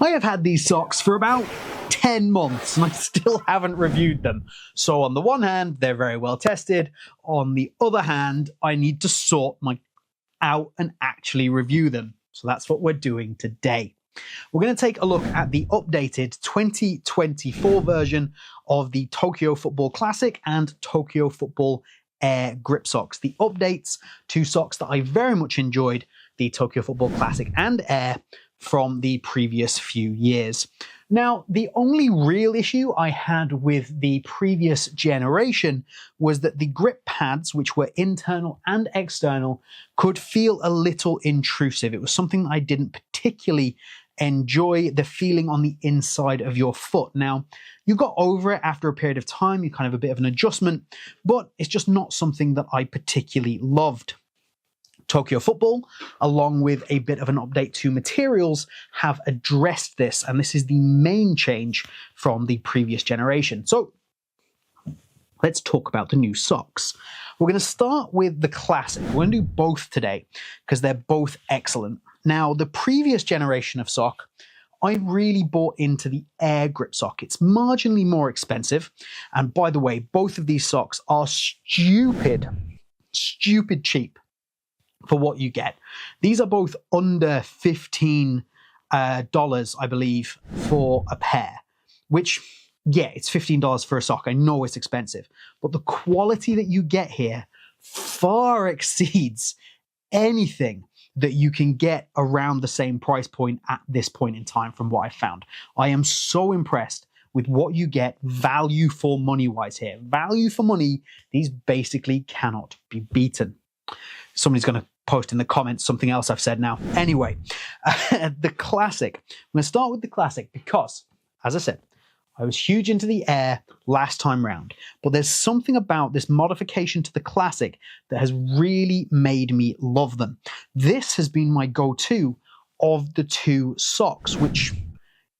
I have had these socks for about 10 months and I still haven't reviewed them. So on the one hand, they're very well tested. On the other hand, I need to sort my out and actually review them. So that's what we're doing today. We're going to take a look at the updated 2024 version of the Tokyo Football Classic and Tokyo Football Air grip socks. The updates to socks that I very much enjoyed, the Tokyo Football Classic and Air, from the previous few years. Now, the only real issue I had with the previous generation was that the grip pads, which were internal and external, could feel a little intrusive. It was something that I didn't particularly enjoy, the feeling on the inside of your foot. Now, you got over it after a period of time, you kind of a bit of an adjustment, but it's just not something that I particularly loved. Tokyo Football, along with a bit of an update to materials, have addressed this, and this is the main change from the previous generation. So let's talk about the new socks. We're going to start with the Classic. We're going to do both today because they're both excellent. Now, the previous generation of sock, I really bought into the Air grip sock. It's marginally more expensive, and by the way, both of these socks are stupid cheap for what you get. These are both under $15, I believe, for a pair, which, yeah, it's $15 for a sock. I know it's expensive, but the quality that you get here far exceeds anything that you can get around the same price point at this point in time from what I found. I am so impressed with what you get value for money wise here. Value for money, these basically cannot be beaten. Somebody's going to post in the comments something else I've said now. Anyway, the Classic. I'm going to start with the Classic because, as I said, I was huge into the Air last time round, but there's something about this modification to the Classic that has really made me love them. This has been my go-to of the two socks, which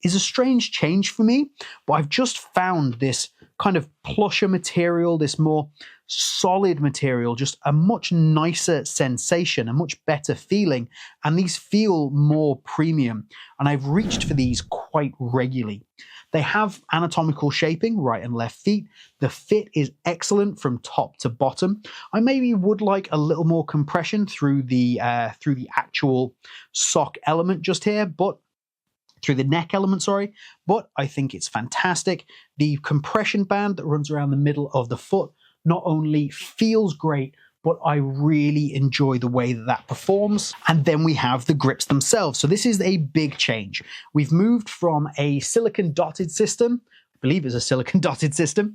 is a strange change for me, but I've just found this kind of plusher material, this more solid material, just a much nicer sensation, a much better feeling, and these feel more premium, and I've reached for these quite regularly. They have anatomical shaping, right and left feet. The fit is excellent from top to bottom. I maybe would like a little more compression through the actual sock element just here, but through the neck element, sorry, but I think it's fantastic. The compression band that runs around the middle of the foot not only feels great, but I really enjoy the way that that performs. And then we have the grips themselves. So this is a big change. We've moved from a silicon dotted system, I believe it's a silicon dotted system,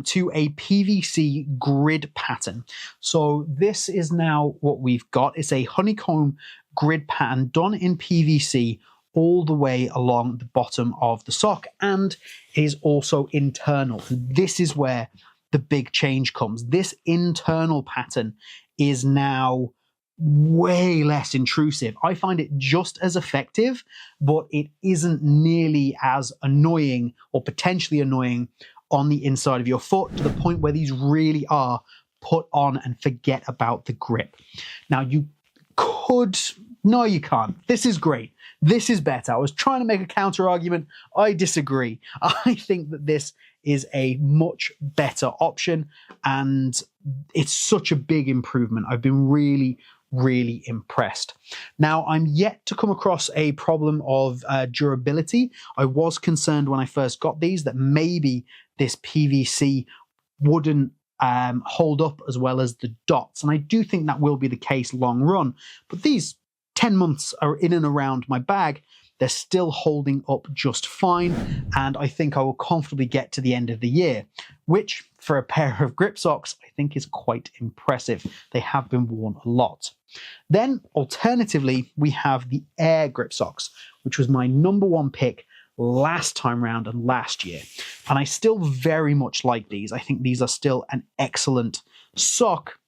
to a PVC grid pattern. So this is now what we've got. It's a honeycomb grid pattern done in PVC all the way along the bottom of the sock, and is also internal. And this is where the big change comes. This internal pattern is now way less intrusive. I find it just as effective, but it isn't nearly as annoying or potentially annoying on the inside of your foot, to the point where these really are put on and forget about the grip. Now you could, no you can't. This is great. This is better. I was trying to make a counter argument. I disagree. I think that this is a much better option, and it's such a big improvement. I've been really impressed. Now, I'm yet to come across a problem of durability. I was concerned when I first got these that maybe this PVC wouldn't hold up as well as the dots, and I do think that will be the case long run, but these 10 months are in and around my bag. They're still holding up just fine, and I think I will comfortably get to the end of the year, which for a pair of grip socks, I think is quite impressive. They have been worn a lot. Then, alternatively, we have the Air grip socks, which was my number one pick last time round and last year. And I still very much like these. I think these are still an excellent sock.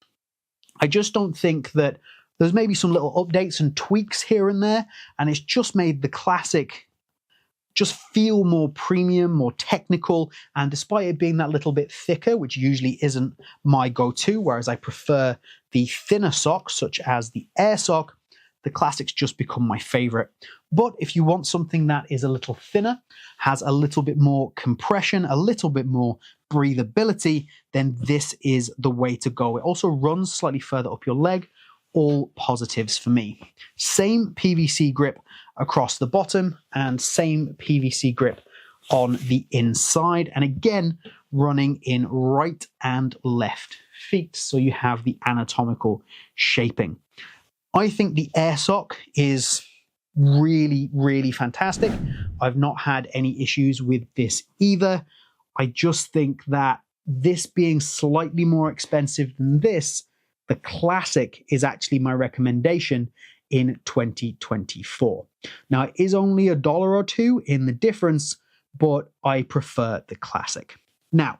I just don't think that there's maybe some little updates and tweaks here and there, and it's just made the Classic just feel more premium, more technical, and despite it being that little bit thicker, which usually isn't my go-to, whereas I prefer the thinner socks, such as the Air sock, the Classic's just become my favorite. But if you want something that is a little thinner, has a little bit more compression, a little bit more breathability, then this is the way to go. It also runs slightly further up your leg. All positives for me. Same PVC grip across the bottom and same PVC grip on the inside. And again, running in right and left feet, so you have the anatomical shaping. I think the air sock is really, really fantastic. I've not had any issues with this either. I just think that this being slightly more expensive than this, the Classic is actually my recommendation in 2024. Now, it is only $1 or $2 in the difference, but I prefer the Classic. Now,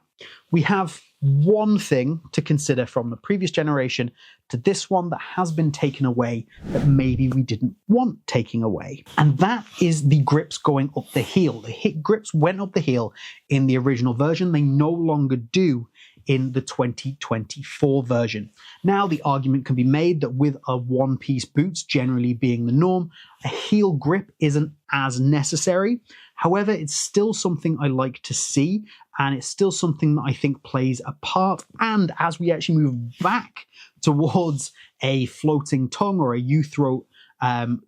we have one thing to consider from the previous generation to this one that has been taken away that maybe we didn't want taking away. And that is the grips going up the heel. The hip grips went up the heel in the original version. They no longer do in the 2024 version. Now, the argument can be made that with a one-piece boots generally being the norm, a heel grip isn't as necessary. However, it's still something I like to see, and it's still something that I think plays a part. And as we actually move back towards a floating tongue or a U-throat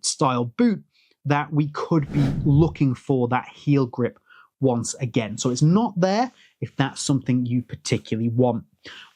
style boot, that we could be looking for that heel grip once again. So it's not there if that's something you particularly want.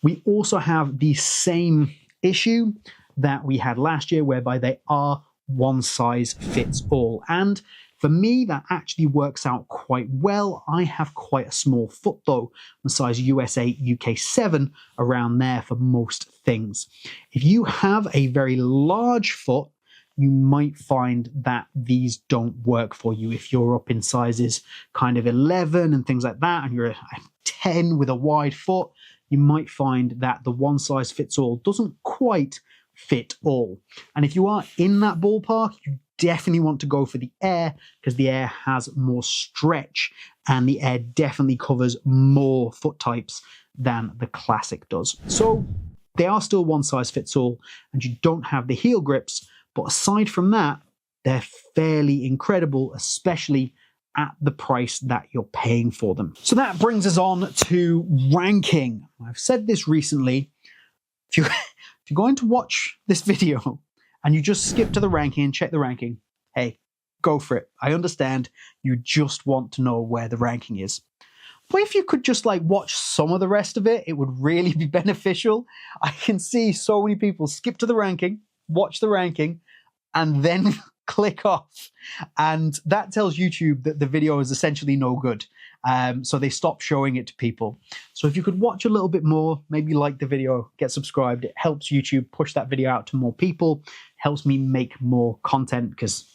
We also have the same issue that we had last year, whereby they are one size fits all. And for me, that actually works out quite well. I have quite a small foot though, a size USA, UK 7 around there for most things. If you have a very large foot, you might find that these don't work for you. If you're up in sizes kind of 11 and things like that, and you're a 10 with a wide foot, you might find that the one size fits all doesn't quite fit all. And if you are in that ballpark, you definitely want to go for the Air, because the Air has more stretch and the Air definitely covers more foot types than the Classic does. So they are still one size fits all, and you don't have the heel grips. But aside from that, they're fairly incredible, especially at the price that you're paying for them. So that brings us on to ranking. I've said this recently. If you're going to watch this video and you just skip to the ranking and check the ranking, hey, go for it. I understand you just want to know where the ranking is. But if you could just watch some of the rest of it, it would really be beneficial. I can see so many people skip to the ranking, watch the ranking, and then click off. And that tells YouTube that the video is essentially no good. So they stop showing it to people. So if you could watch a little bit more, maybe like the video, get subscribed, it helps YouTube push that video out to more people, helps me make more content, because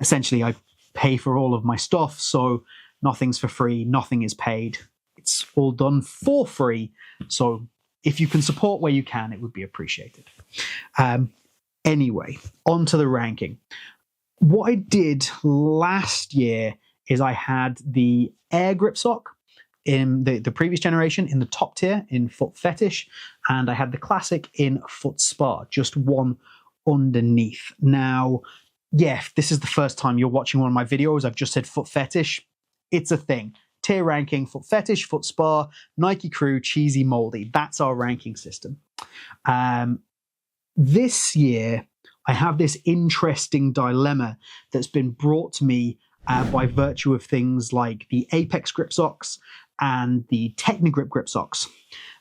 essentially I pay for all of my stuff. So nothing's for free, nothing is paid. It's all done for free. So if you can support where you can, it would be appreciated. Anyway, on to the ranking. What I did last year is I had the Air grip sock in the previous generation in the top tier in Foot Fetish, and I had the Classic in Foot Spa, just one underneath. Now, yeah, if this is the first time you're watching one of my videos, I've just said Foot Fetish. It's a thing. Tier ranking: Foot Fetish, Foot Spa, Nike Crew, Cheesy, Moldy. That's our ranking system. This year, I have this interesting dilemma that's been brought to me by virtue of things like the Apex grip socks and the Technigrip grip socks.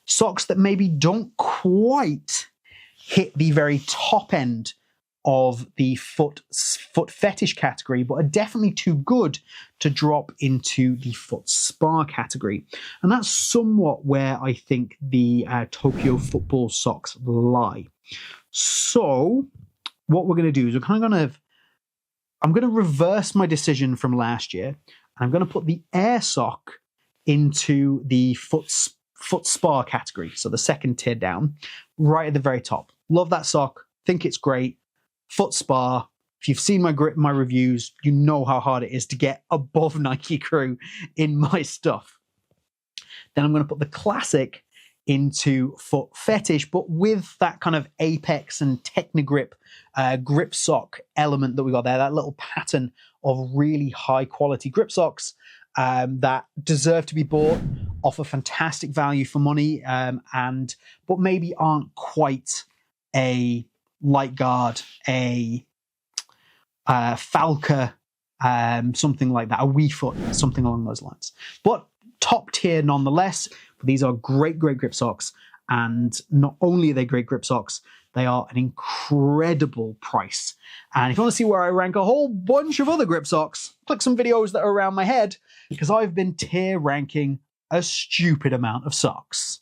Socks that maybe don't quite hit the very top end of the foot fetish category, but are definitely too good to drop into the foot spa category. And that's somewhat where I think the Tokyo football socks lie. So what we're going to do is I'm going to reverse my decision from last year, and I'm going to put the Air sock into the foot spa category. So the second tier down, right at the very top. Love that sock. Think it's great. Foot spa. If you've seen my reviews, you know how hard it is to get above Nike Crew in my stuff. Then I'm going to put the Classic into Foot Fetish, but with that kind of Apex and Technigrip grip sock element that we got there, that little pattern of really high quality grip socks that deserve to be bought, offer fantastic value for money, but maybe aren't quite a Light Guard, a Falca, something like that, a WeFoot, something along those lines. But top tier nonetheless. These are great grip socks, and not only are they great grip socks, they are an incredible price. And if you want to see where I rank a whole bunch of other grip socks, click some videos that are around my head, because I've been tier ranking a stupid amount of socks.